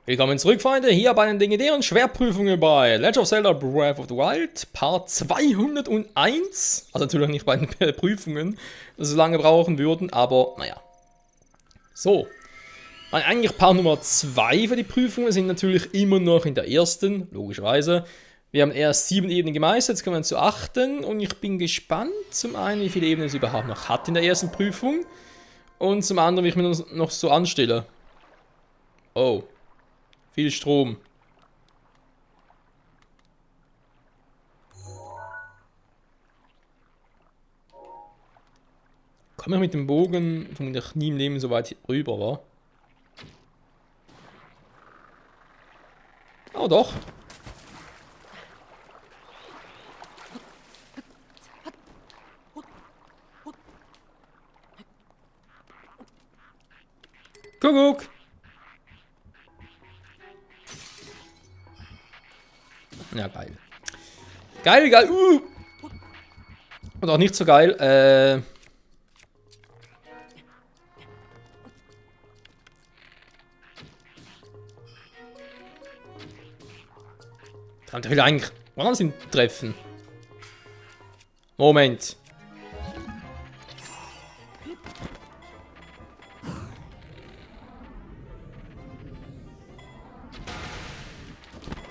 Willkommen zurück, Freunde, hier bei den legendären Schwerprüfungen bei Legend of Zelda Breath of the Wild, Part 201. Also natürlich nicht bei den Prüfungen, dass so lange brauchen würden, aber naja. So, eigentlich Part Nummer 2 für die Prüfungen sind natürlich immer noch in der ersten, logischerweise. Wir haben erst 7 Ebenen gemeistert, jetzt kommen wir zu 8. Und ich bin gespannt, zum einen, wie viele Ebenen es überhaupt noch hat in der ersten Prüfung. Und zum anderen, wie ich mir das noch so anstelle. Oh. Viel Strom. Komme ich mit dem Bogen vermutlich nie im Leben so weit rüber, wa? Oh doch. Kuckuck. Ja, geil. Geil, geil. Und auch nicht so geil. Kann der eigentlich woanders hin treffen? Moment.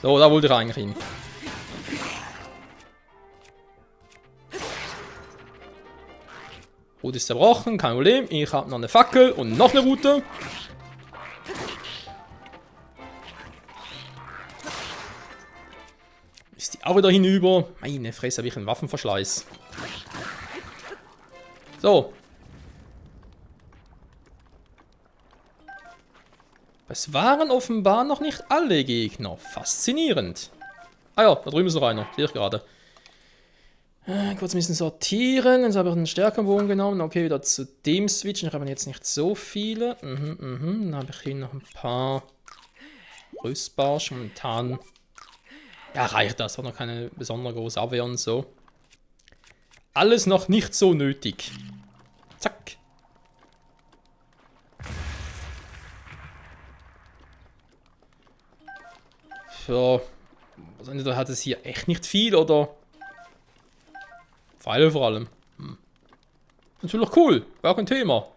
So, da wollte ich eigentlich hin. Route ist zerbrochen, kein Problem. Ich habe noch eine Fackel und noch eine Route. Ist die auch wieder hinüber? Meine Fresse, habe ich einen Waffenverschleiß. So. Es waren offenbar noch nicht alle Gegner. Faszinierend. Ah ja, da drüben ist noch einer. Sehe ich gerade. Kurz ein bisschen sortieren. Jetzt habe ich einen Stärkenbogen genommen. Okay, wieder zu dem switchen. Ich habe jetzt nicht so viele. Dann habe ich hier noch ein paar Rüstbars. Momentan. Ja, reicht das. Hat noch keine besondere große Abwehr und so. Alles noch nicht so nötig. Zack. So. Also entweder hat es hier echt nicht viel oder. Pfeile vor allem. Natürlich cool. Gar kein Thema.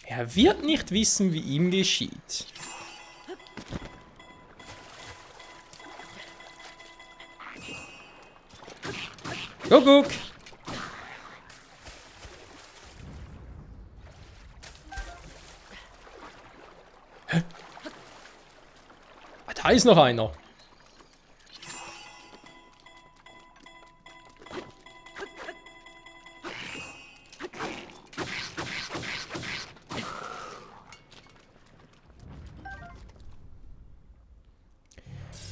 Er wird nicht wissen, wie ihm geschieht. Guck. Hä? Da ist noch einer.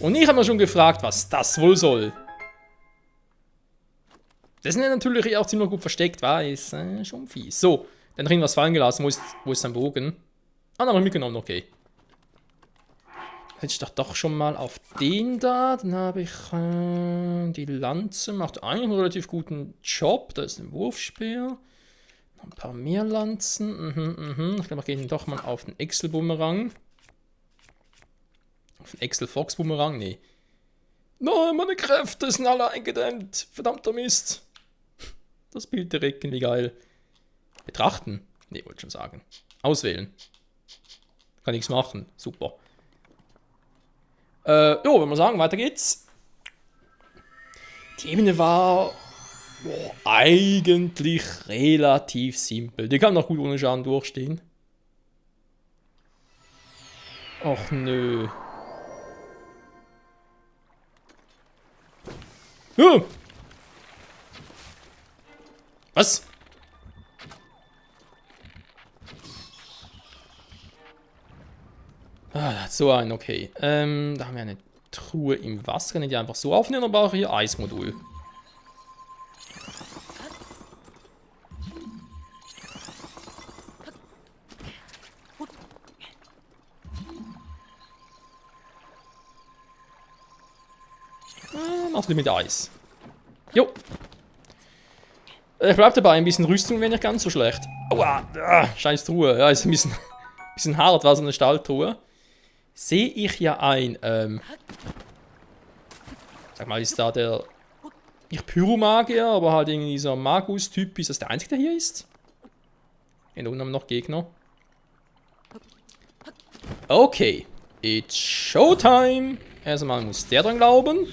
Und ich habe mir schon gefragt, was das wohl soll. Das ist natürlich auch ziemlich gut versteckt, war ist schon fies. So, dann drin was fallen gelassen. Wo ist sein Bogen? Ah, dann habe ich mitgenommen, okay. Jetzt doch schon mal auf den da. Dann habe ich die Lanze. Macht eigentlich einen relativ guten Job. Da ist ein Wurfspeer. Noch ein paar mehr Lanzen. Ich glaube, wir gehen doch mal auf den Excel-Bumerang. Auf den Excel-Fox-Bumerang? Nee. Nein, meine Kräfte sind alle eingedämmt. Verdammter Mist. Das Bild direkt, wie geil. Betrachten? Nee, wollte schon sagen. Auswählen. Kann nichts machen. Super. Jo, wenn wir sagen, weiter geht's. Die Ebene war eigentlich relativ simpel. Die kann noch gut ohne Schaden durchstehen. Och nö. Was? Ah, so ein, okay. Da haben wir eine Truhe im Wasser. Kann ich die einfach so aufnehmen oder brauche ich hier Eismodul? Mach's mit Eis. Jo. Ich bleib dabei, ein bisschen Rüstung wäre nicht ganz so schlecht. Aua, scheiß Truhe. Ja, ist ein bisschen hart, war so eine Stahltruhe. Sehe ich ja ein, sag mal, ist da der, nicht Pyromagier, aber halt irgendwie dieser Magus-Typ, ist das der einzige, der hier ist? In der unten haben wir noch Gegner. Okay, it's Showtime. Erstmal muss der dran glauben.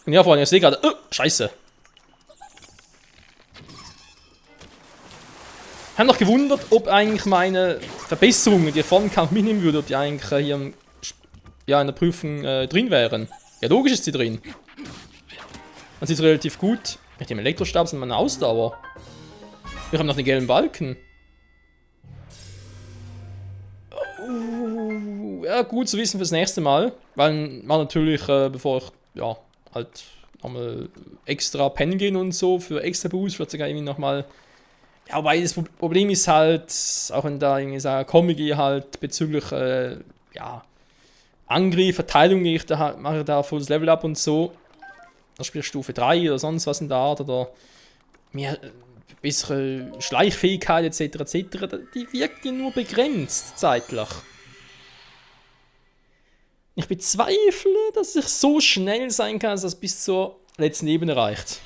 Und ja, Freunde, ich sehe gerade, scheiße. Ich habe noch gewundert, ob eigentlich meine Verbesserungen, die ich vorhin kaum mitnehmen würde, ob die eigentlich hier ja, in der Prüfung drin wären. Ja, logisch ist sie drin. Das ist relativ gut. Mit dem Elektrostab sind meine Ausdauer. Wir haben noch den gelben Balken. Ja, gut zu wissen fürs nächste Mal. Weil man natürlich, bevor ich, ja, halt nochmal extra pennen gehen und so, für extra Boost wird sogar irgendwie nochmal. Ja, wobei das Problem ist halt, auch wenn da irgendwie sagen, Comic halt bezüglich, ja, Angriff, Verteidigung, mache ich da volles Level up und so. Da spielst du Stufe 3 oder sonst was in der Art oder mehr bessere Schleichfähigkeit etc. etc. Die wirkt ja nur begrenzt zeitlich. Ich bezweifle, dass ich so schnell sein kann, dass das bis zur letzten Ebene reicht.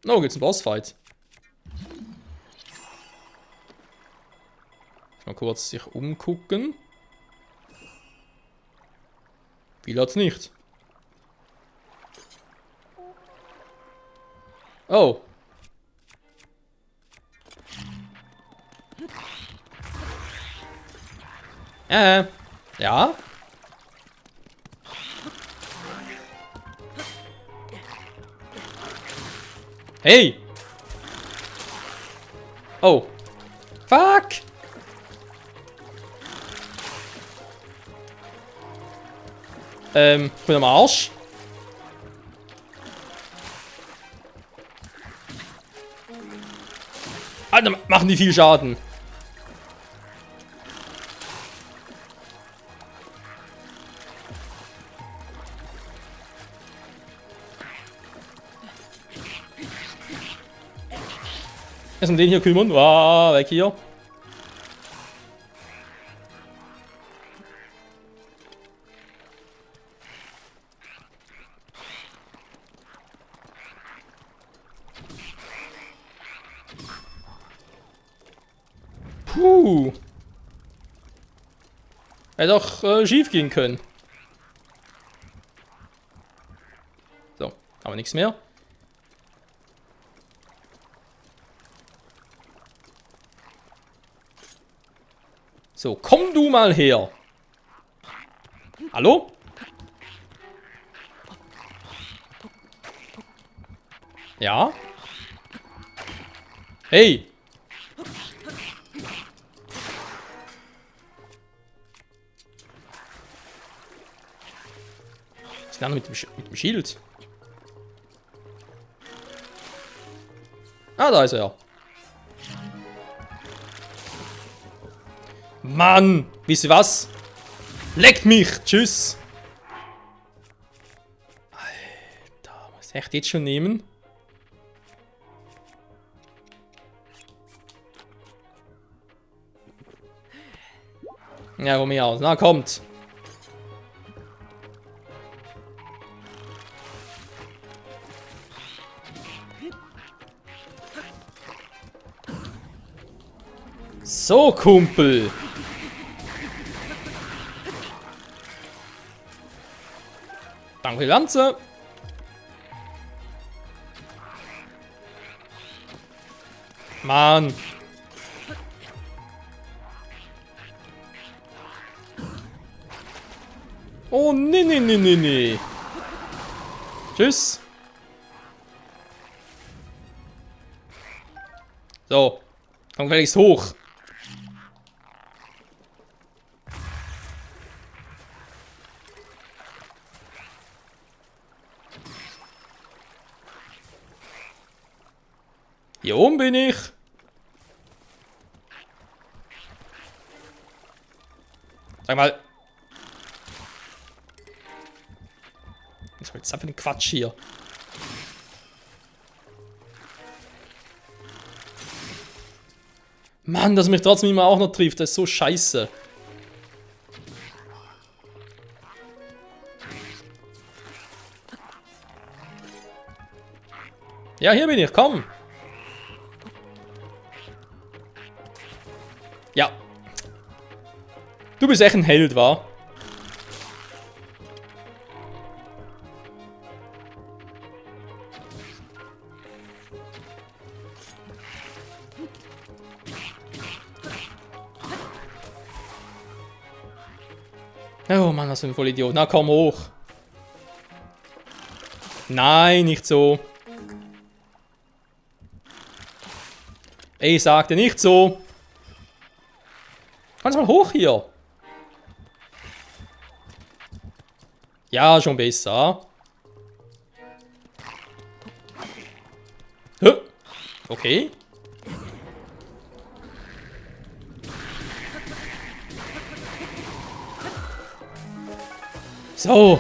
Oh, gibt's einen Bossfight. Mal kurz sich umgucken. Viel hat's nicht. Oh. Ja. Hey. Oh. Fuck. Ich bin am Arsch. Alter, machen die viel Schaden. Erst um den hier kümmern. Wow, weg hier. Puh. Hätte auch schief gehen können. So, aber nichts mehr. So, komm du mal her. Hallo? Ja? Hey! Was ist denn mit dem Schild? Ah, da ist er. Mann! Wisst ihr was? Leckt mich! Tschüss! Alter, muss ich echt jetzt schon nehmen? Ja, komm hier aus. Na, kommt! So, Kumpel! Danke, Lanze! Mann! Oh, nee, nee, nee, nee, nee! Tschüss! So, komm gleich hoch! Hier oben bin ich. Sag mal. Das ist einfach ein Quatsch hier. Mann, dass mich trotzdem immer auch noch trifft. Das ist so scheiße. Ja, hier bin ich. Komm. Ja. Du bist echt ein Held, wa? Oh Mann, was für ein Vollidiot. Na komm hoch. Nein, nicht so. Ich sagte nicht so. Kannst mal hoch hier. Ja, schon besser. Hä? Okay. So.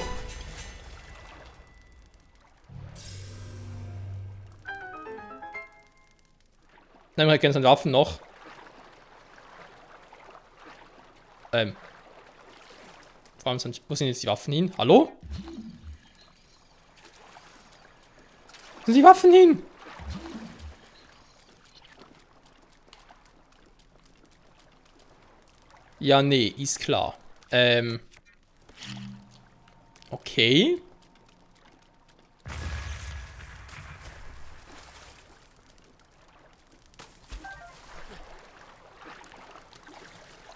Nein, wir kennen seine Waffen noch. Vor allem sind, wo sind jetzt die Waffen hin? Hallo? Wo sind die Waffen hin? Ja, nee, ist klar. Okay.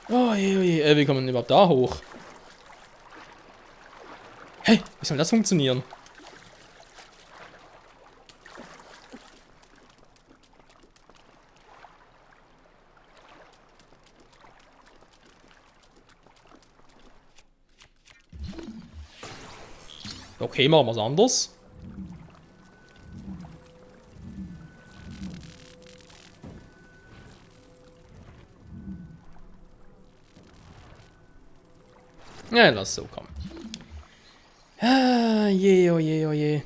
Oh je, oh je. Wie kommen wir denn überhaupt da hoch? Hey, wie soll das funktionieren? Okay, machen wir es anders. Ja, lass so kommen. Ah, je, oh je, oh je.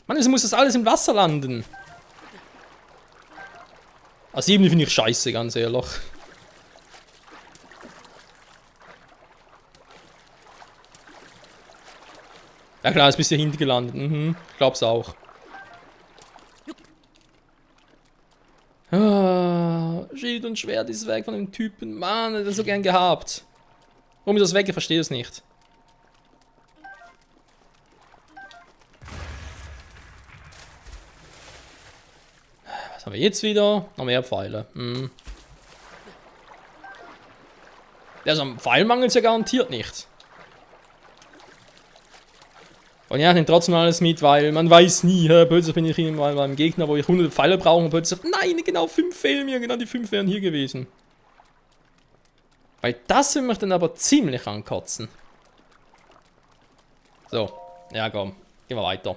Mann, wieso muss das alles im Wasser landen? Ah, 7 finde ich scheiße, ganz ehrlich. Ja klar, ist ein bisschen hinten gelandet. Mhm, ich glaub's auch. Ah, Schild und Schwert ist weg von dem Typen. Mann, hätte das so gern gehabt. Warum ist das weg? Ich verstehe es nicht. Was haben wir jetzt wieder? Noch mehr Pfeile. Hm. Also am Pfeil mangelt es ja garantiert nicht. Und ja, ich nehme trotzdem alles mit, weil man weiß nie, plötzlich bin ich mal beim Gegner, wo ich 100 Pfeile brauche und plötzlich, nein, genau 5 fehlen mir, genau die 5 wären hier gewesen. Weil das will mich dann aber ziemlich ankotzen. So, ja komm, gehen wir weiter.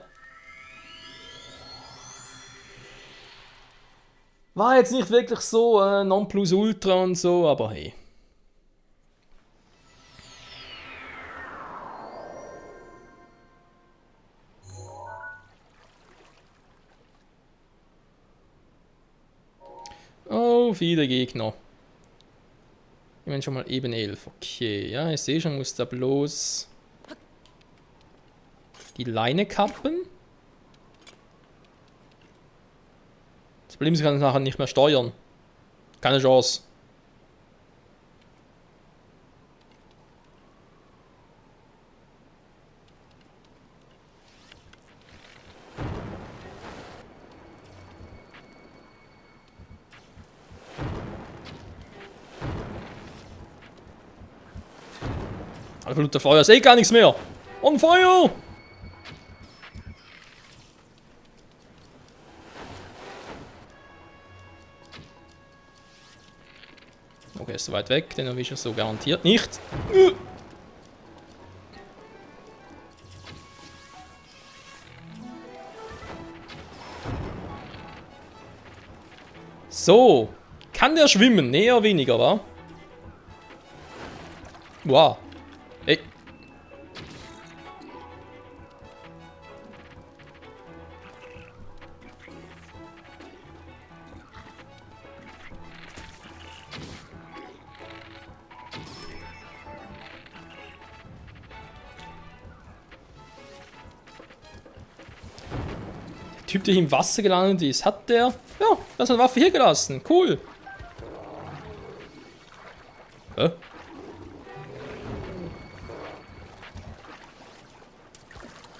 War jetzt nicht wirklich so Nonplusultra und so, aber hey. Oh, viele Gegner. Ich meine schon mal eben 11. Okay, ja, ich sehe schon, muss da bloß die Leine kappen. Das Problem ist, ich kann es nachher nicht mehr steuern. Keine Chance. Alter, Blut, der Feuer ist eh gar nichts mehr. On Feuer! Okay, ist so weit weg, den erwische ich so garantiert nicht. So. Kann der schwimmen? Nee, eher weniger, wa? Wow. Ey. Der Typ, der hier im Wasser gelandet ist, hat der... Ja, der hat seine Waffe hier gelassen. Cool. Hä?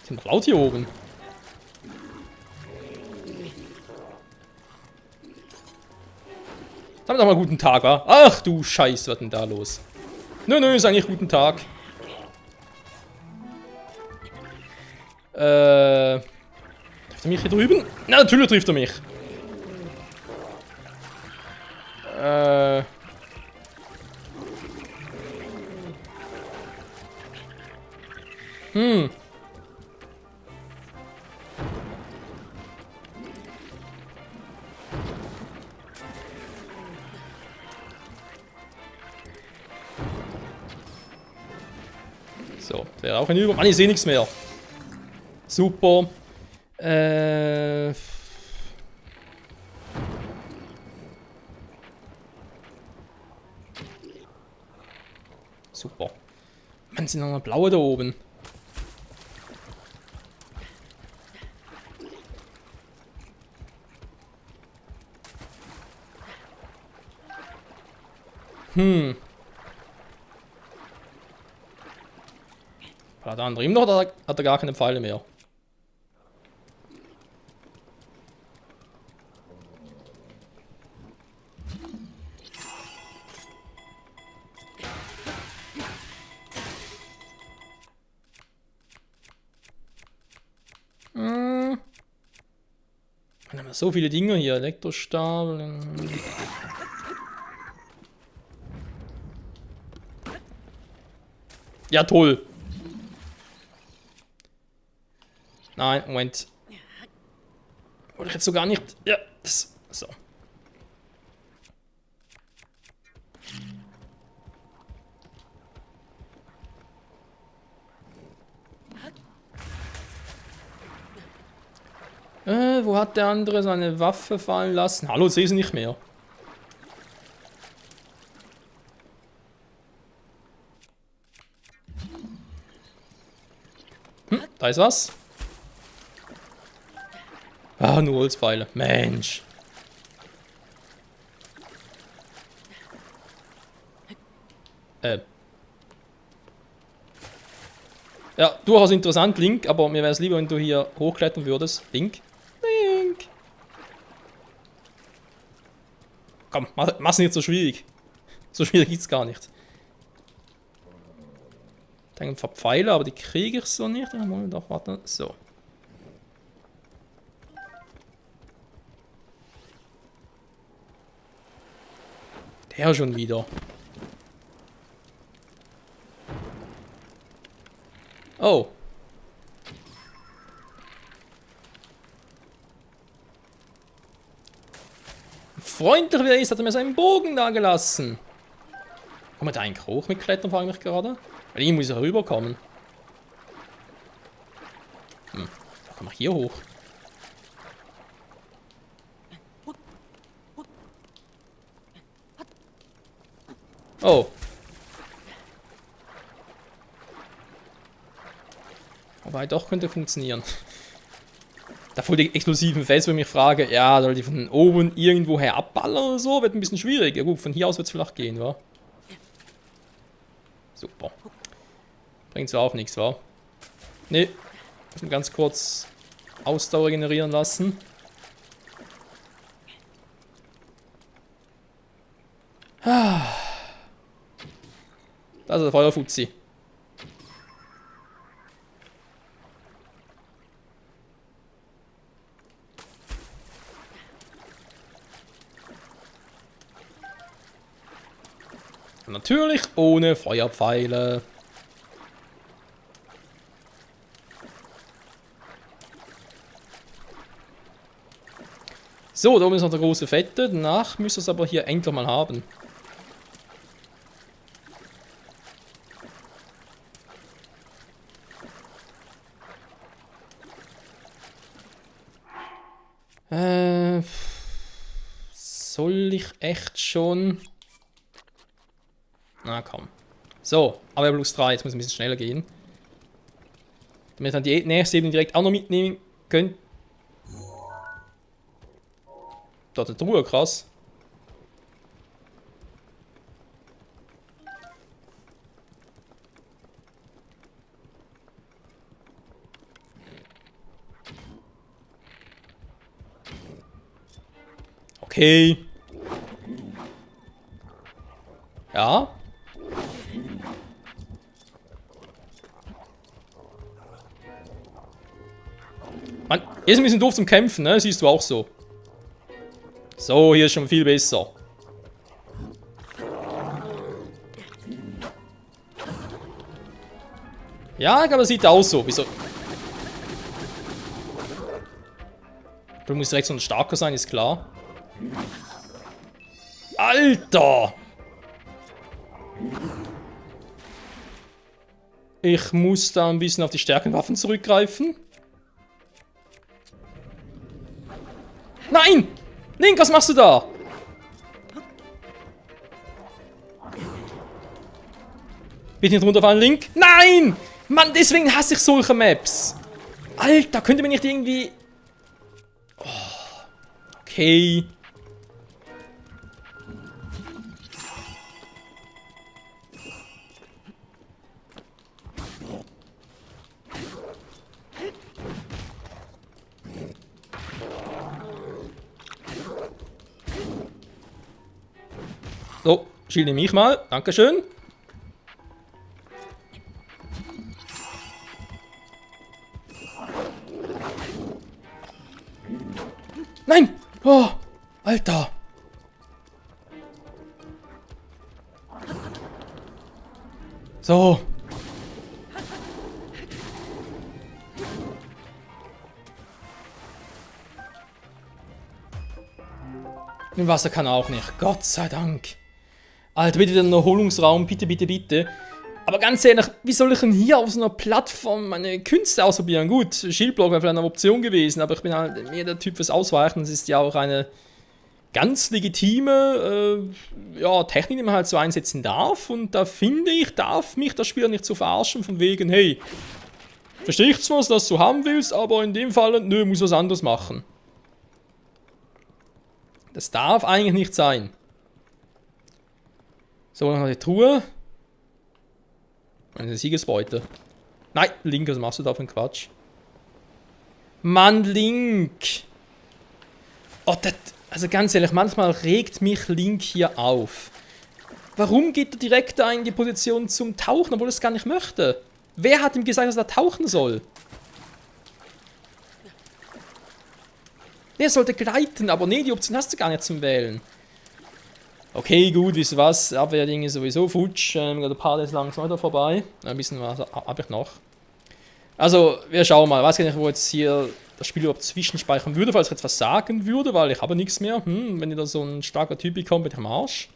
Sind laut hier oben. Damit auch mal guten Tag, wa? Ach du Scheiße, was ist denn da los? Nö, ist eigentlich guten Tag. Trifft er mich hier drüben? Na, natürlich trifft er mich. So, wäre auch ein Über... Mann, ich sehe nichts mehr. Super. Super. Mann, sind noch eine blaue da oben. War der andere ihm noch oder hat er gar keine Pfeile mehr? Dann haben wir so viele Dinge hier. Elektrostab. Ja, toll. Nein, Moment. Wollte ich jetzt so gar nicht... Ja, das... So. Wo hat der andere seine Waffe fallen lassen? Hallo, sehe sie nicht mehr. Da ist was. Ah, nur Holzpfeile. Mensch. Ja, durchaus interessant, Link, aber mir wäre es lieber, wenn du hier hochklettern würdest. Link. Link. Komm, mach's nicht so schwierig. So schwierig geht's gar nicht. Dann ein paar Pfeile, aber die kriege ich so nicht. Ja, Moment, doch, warte. So. Der schon wieder. Oh. Freundlich wie er ist, hat er mir seinen Bogen da gelassen. Kann man da eigentlich hoch mit Klettern, frage ich mich gerade? Weil ich muss ja rüberkommen. Da kann man hier hoch. Oh. Wobei, doch könnte funktionieren. Da voll die explosiven Fässer, wo ich mich frage, ja, soll die von oben irgendwo her abballern oder so? Wird ein bisschen schwierig. Ja gut, von hier aus wird es vielleicht gehen, wa? Super. Bringt zwar auch nichts, wa? Ne. Müssen ganz kurz Ausdauer generieren lassen. Das ist der Feuerfuzzi. Natürlich ohne Feuerpfeile. So, da oben ist noch der große Fette. Danach müsst ihr es aber hier endlich mal haben. Soll ich echt schon... Na komm. So, aber plus 3, jetzt muss ein bisschen schneller gehen. Damit wir dann die nächste Ebene direkt auch noch mitnehmen können. Da der Truhe, krass. Okay. Ja. Mann, ist ein bisschen doof zum Kämpfen, ne? Siehst du auch so. So, hier ist schon viel besser. Ja, aber sieht aus so. Wieso? Du musst direkt so ein starker sein, ist klar. Alter! Ich muss da ein bisschen auf die Stärkenwaffen zurückgreifen. Nein! Link, was machst du da? Bitte nicht runterfallen, Link. Nein! Mann, deswegen hasse ich solche Maps. Alter, könnte mir nicht irgendwie... Oh, okay. So, schilde mich mal. Dankeschön. Nein! Oh, Alter. So. Im Wasser kann er auch nicht. Gott sei Dank. Alter, bitte den Erholungsraum. Bitte, bitte, bitte. Aber ganz ehrlich, wie soll ich denn hier auf so einer Plattform meine Künste ausprobieren? Gut, Schildblock wäre vielleicht eine Option gewesen, aber ich bin halt mehr der Typ fürs Ausweichen. Das ist ja auch eine ganz legitime ja, Technik, die man halt so einsetzen darf. Und da finde ich, darf mich das Spiel nicht so verarschen, von wegen, hey, verstehe ich zwar, dass du haben willst, aber in dem Fall, nö, muss was anderes machen. Das darf eigentlich nicht sein. So, dann noch die Truhe. Eine Siegesbeute. Nein, Link, was machst du da für einen Quatsch? Mann, Link! Oh, das, also ganz ehrlich, manchmal regt mich Link hier auf. Warum geht er direkt da in die Position zum Tauchen, obwohl er es gar nicht möchte? Wer hat ihm gesagt, dass er tauchen soll? Er sollte gleiten, aber nee, die Option hast du gar nicht zum Wählen. Okay, gut, wisst ihr was? Abwehrding ist sowieso futsch. Der Part ist langsam weiter vorbei. Ein bisschen was habe ich noch. Also, wir schauen mal. Ich weiß gar nicht, wo jetzt hier das Spiel überhaupt zwischenspeichern würde, falls ich jetzt was sagen würde, weil ich habe nichts mehr. Wenn ihr da so ein starker Typ bekommt, bin ich am Arsch.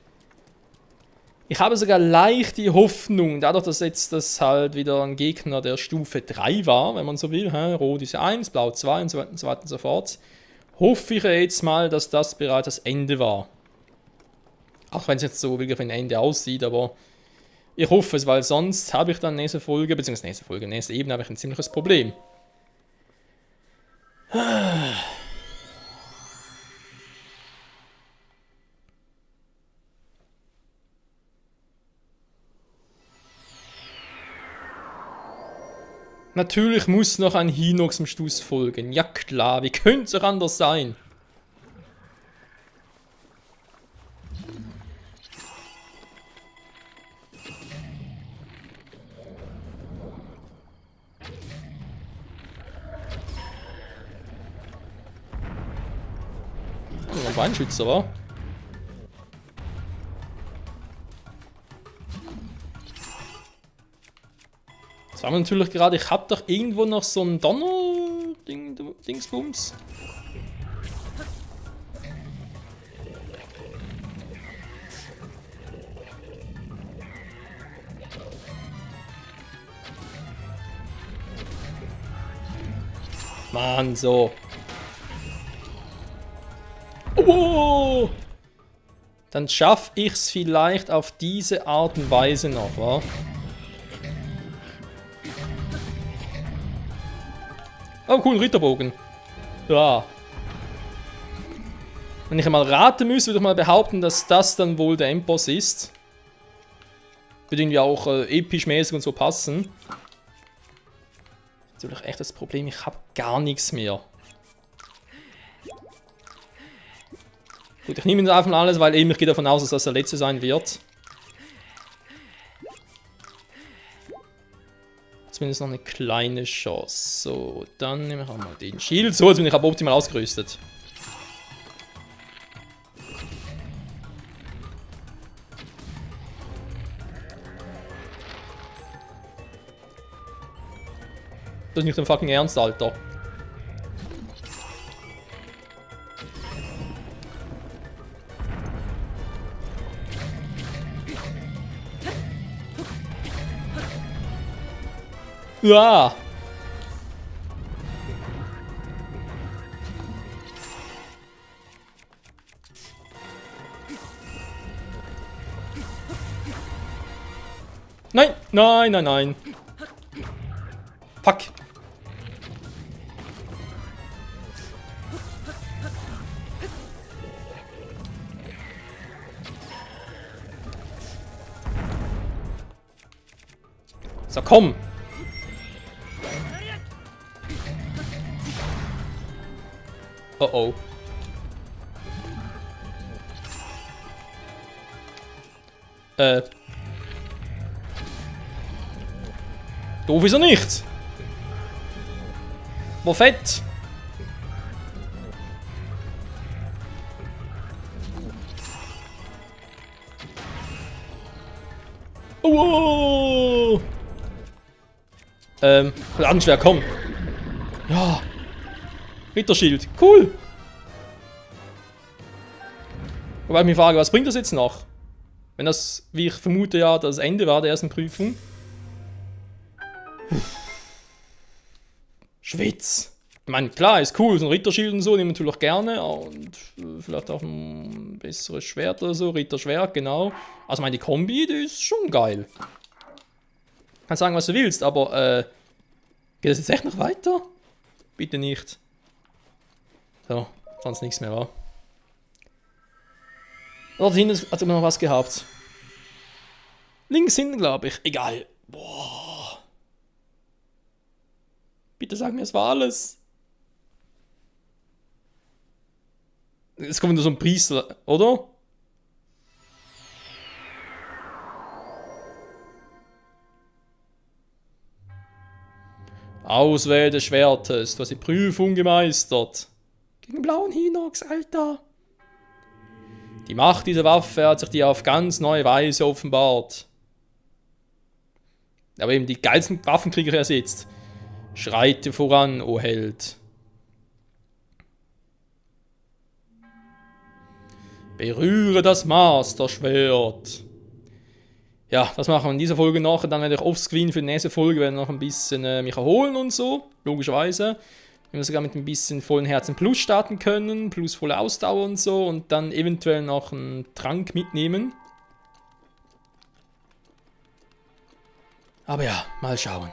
Ich habe sogar leicht die Hoffnung, dadurch, dass jetzt das halt wieder ein Gegner der Stufe 3 war, wenn man so will. Rot ist ja 1, Blau 2 und so weiter und so fort. Hoffe ich jetzt mal, dass das bereits das Ende war. Auch wenn es jetzt so wirklich wie ein Ende aussieht, aber ich hoffe es, weil sonst habe ich dann nächste Folge, beziehungsweise nächste Ebene habe ich ein ziemliches Problem. Natürlich muss noch ein Hinox am Schluss folgen. Ja klar, wie könnte es auch anders sein? Ein Beinschützer, wa? Sagen wir natürlich gerade, ich habe doch irgendwo noch so ein Donner-Dingsbums. Mann, so. Oh! Dann schaffe ich es vielleicht auf diese Art und Weise noch, wa? Oh, cool, Ritterbogen. Ja. Wenn ich mal raten müsste, würde ich mal behaupten, dass das dann wohl der Endboss ist. Würde irgendwie auch episch-mäßig und so passen. Das ist natürlich echt das Problem, ich habe gar nichts mehr. Gut, ich nehme jetzt einfach mal alles, weil eben ich gehe davon aus, dass das der letzte sein wird. Zumindest noch eine kleine Chance. So, dann nehme ich auch mal den Shield. So, jetzt bin ich aber optimal ausgerüstet. Das ist nicht dein fucking Ernst, Alter. Ja. Nein, nein, nein, nein. Fuck. So, komm. Oh oh. Doof ist er nicht. Wo fett. Oh. Landschwer, komm. Ja. Ritterschild, cool. Wobei ich mich frage, was bringt das jetzt noch? Wenn das, wie ich vermute, ja das Ende war der ersten Prüfung. Schwitz. Ich meine, klar, ist cool, so ein Ritterschild und so, nehmen wir natürlich gerne. Und vielleicht auch ein besseres Schwert oder so, Ritterschwert, genau. Also, ich meine, die Kombi, die ist schon geil. Kannst sagen, was du willst, aber, geht das jetzt echt noch weiter? Bitte nicht. So, sonst nichts mehr, wa? Dort hinten hat immer noch was gehabt. Links hinten, glaube ich. Egal. Boah. Bitte sag mir, es war alles. Es kommt nur so ein Priester, oder? Auswähl des Schwertes. Du hast die Prüfung gemeistert. Gegen blauen Hinox, Alter. Die Macht dieser Waffe hat sich dir auf ganz neue Weise offenbart. Aber eben die geilsten Waffenkrieger ersetzt. Schreite voran, o Held. Berühre das Master-Schwert. Ja, das machen wir in dieser Folge noch. Dann werde ich offscreen für die nächste Folge werde noch ein bisschen mich erholen und so. Logischerweise. Wenn wir sogar mit ein bisschen vollen Herzen Plus starten können. Plus volle Ausdauer und so. Und dann eventuell noch einen Trank mitnehmen. Aber ja, mal schauen.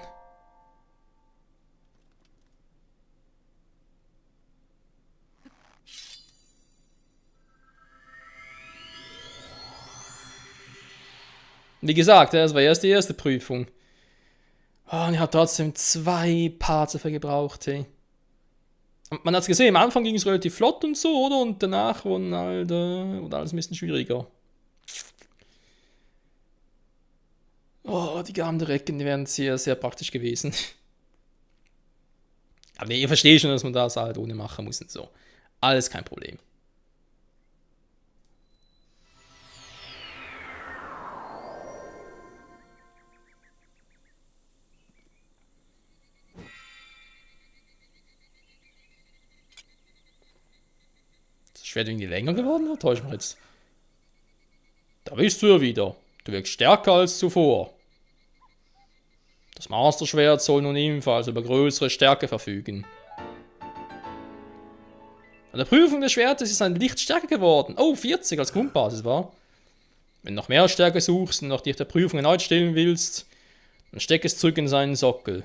Wie gesagt, das war erst die erste Prüfung. Oh, und ich habe trotzdem 2 Parts dafür gebraucht, hey. Man hat es gesehen, am Anfang ging es relativ flott und so, oder? Und danach wurde alles ein bisschen schwieriger. Oh, die Garnderecken, die wären sehr, sehr praktisch gewesen. Aber nee, ihr versteht schon, dass man das halt ohne machen muss und so. Alles kein Problem. Schwert irgendwie länger geworden, oder täuscht mich jetzt? Da bist du ja wieder. Du wirkst stärker als zuvor. Das Master-Schwert soll nun ebenfalls über größere Stärke verfügen. An der Prüfung des Schwertes ist ein Licht stärker geworden. Oh, 40 als Grundbasis, war. Wenn du noch mehr Stärke suchst und noch dich der Prüfung erneut stellen willst, dann steck es zurück in seinen Sockel.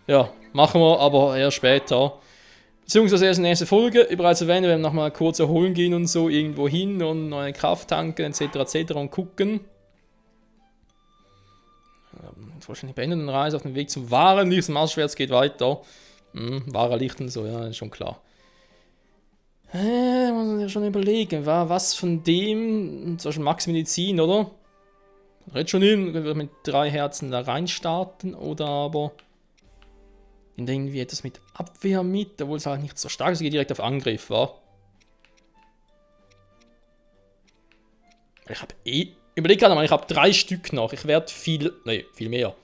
Ja, machen wir aber eher später. Beziehungsweise erst in der nächsten Folge. Wie bereits erwähnt, wir werden nochmal kurz erholen gehen und so irgendwo hin und neue Kraft tanken etc. und gucken. Wahrscheinlich beenden den Reise auf dem Weg zum wahren Licht des Masterschwerts geht weiter. Wahrer Licht und so, ja, ist schon klar. Muss man sich schon überlegen, war was von dem, zum Beispiel Max Medizin, oder? Red schon hin, mit 3 Herzen da reinstarten, oder aber in irgendwie etwas mit Abwehr mit, obwohl es halt nicht so stark ist, geht direkt auf Angriff, war. Ich habe überleg gerade mal, ich habe 3 Stück noch, ich werde viel mehr.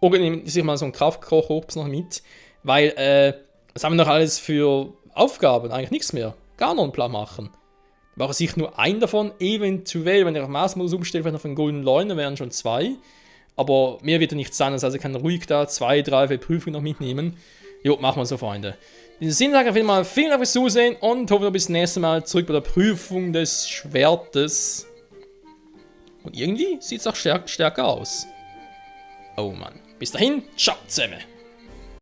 Oder nehme ich mal so einen Kraftkoch noch mit, weil, was haben wir noch alles für Aufgaben? Eigentlich nichts mehr. Gar noch einen Plan machen. Brauche ich nur einen davon, eventuell, wenn ich auf Maßmodus umstelle, vielleicht noch einen Golden Leune, wären schon 2. Aber mehr wird ja nichts sein, also ich kann ruhig da 2, 3 für Prüfungen noch mitnehmen. Jo, machen wir so, Freunde. In diesem Sinne sage ich auf jeden Fall vielen Dank fürs Zusehen und hoffe, bis zum nächsten Mal zurück bei der Prüfung des Schwertes. Und irgendwie sieht es auch stärker aus. Oh Mann. Bis dahin, ciao zusammen.